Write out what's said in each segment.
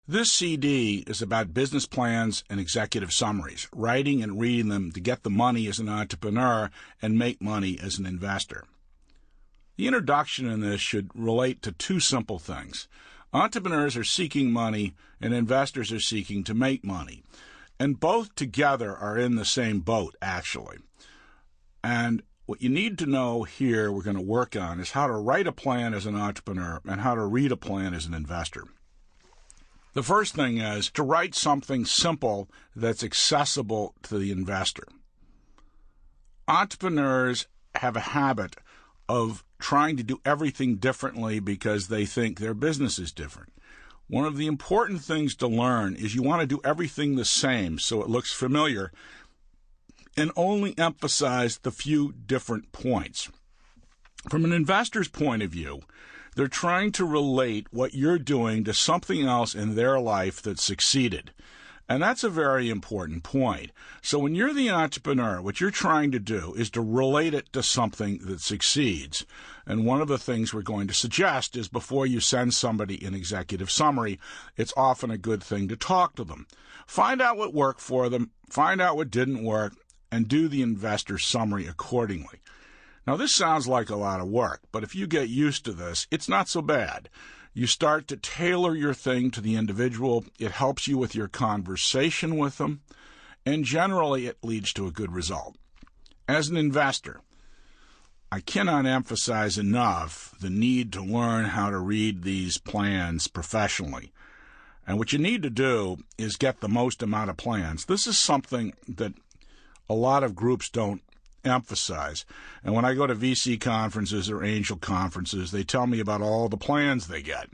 This CD is about business plans and executive summaries, writing and reading them to get the money as an entrepreneur and make money as an investor. The introduction in this should relate to two simple things. Entrepreneurs are seeking money and investors are seeking to make money. And both together are in the same boat, actually. And what you need to know here we're going to work on is how to write a plan as an entrepreneur and how to read a plan as an investor. The first thing is to write something simple that's accessible to the investor. Entrepreneurs have a habit of trying to do everything differently because they think their business is different. One of the important things to learn is you want to do everything the same so it looks familiar and only emphasize the few different points. From an investor's point of view, they're trying to relate what you're doing to something else in their life that succeeded. And that's a very important point. So when you're the entrepreneur, what you're trying to do is to relate it to something that succeeds. And one of the things we're going to suggest is before you send somebody an executive summary, it's often a good thing to talk to them. Find out what worked for them, find out what didn't work, and do the investor summary accordingly. Now, this sounds like a lot of work, but if you get used to this, it's not so bad. You start to tailor your thing to the individual. It helps you with your conversation with them, and generally it leads to a good result. As an investor, I cannot emphasize enough the need to learn how to read these plans professionally. And what you need to do is get the most amount of plans. This is something that a lot of groups don't emphasize. And when I go to VC conferences or angel conferences, they tell me about all the plans they get.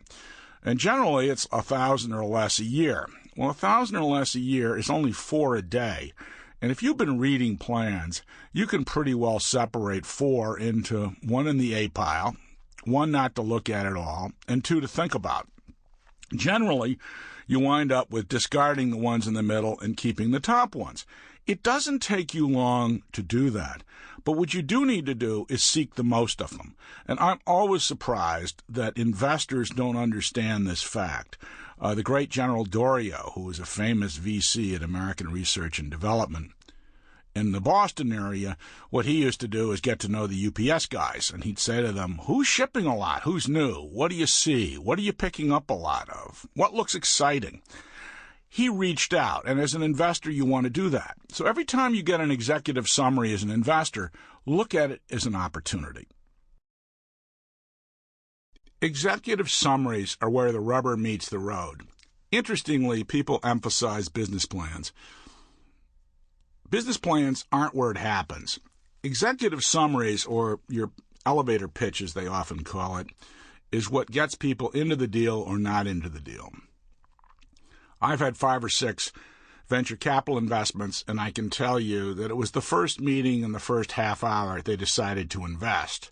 And generally, it's 1,000 or less a year. Well, 1,000 or less a year is only 4 a day. And if you've been reading plans, you can pretty well separate 4 into 1 in the A pile, 1 not to look at all, and 2 to think about. Generally, you wind up with discarding the ones in the middle and keeping the top ones. It doesn't take you long to do that, but what you do need to do is seek the most of them. And I'm always surprised that investors don't understand this fact. The great General Dorio, who was a famous VC at American Research and Development, in the Boston area, what he used to do is get to know the UPS guys, and he'd say to them, who's shipping a lot? Who's new? What do you see? What are you picking up a lot of? What looks exciting? He reached out, and as an investor, you want to do that. So every time you get an executive summary as an investor, look at it as an opportunity. Executive summaries are where the rubber meets the road. Interestingly, people emphasize business plans. Business plans aren't where it happens. Executive summaries, or your elevator pitch, as they often call it, is what gets people into the deal or not into the deal. I've had 5 or 6 venture capital investments, and I can tell you that it was the first meeting in the first half hour they decided to invest.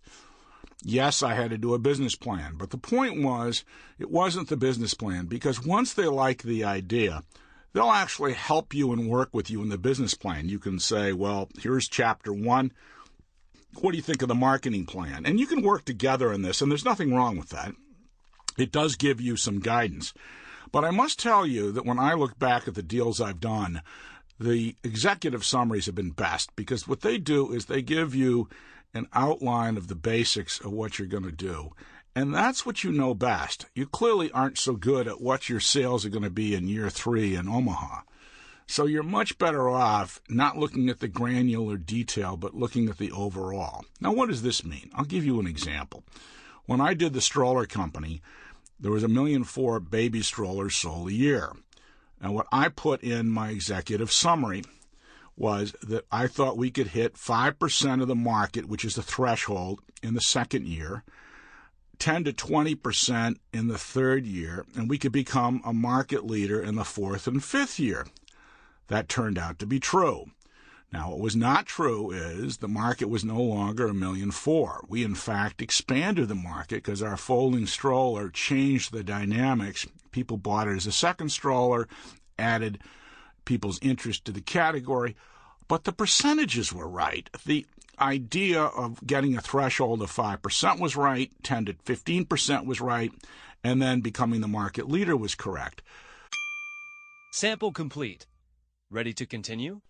Yes, I had to do a business plan, but the point was, it wasn't the business plan, because once they like the idea, they'll actually help you and work with you in the business plan. You can say, well, here's chapter 1. What do you think of the marketing plan? And you can work together in this, and there's nothing wrong with that. It does give you some guidance. But I must tell you that when I look back at the deals I've done, the executive summaries have been best, because what they do is they give you an outline of the basics of what you're going to do. And that's what you know best. You clearly aren't so good at what your sales are going to be in year 3 in Omaha. So you're much better off not looking at the granular detail, but looking at the overall. Now, what does this mean? I'll give you an example. When I did the stroller company, there was 1.4 million baby strollers sold a year. And what I put in my executive summary was that I thought we could hit 5% of the market, which is the threshold, in the second year, 10 to 20% in the third year, and we could become a market leader in the 4th and 5th year. That turned out to be true. Now, what was not true is the market was no longer 1.4 million. We, in fact, expanded the market because our folding stroller changed the dynamics. People bought it as a second stroller, added people's interest to the category, but the percentages were right. The idea of getting a threshold of 5% was right, 10 to 15% was right, and then becoming the market leader was correct. Sample complete. Ready to continue?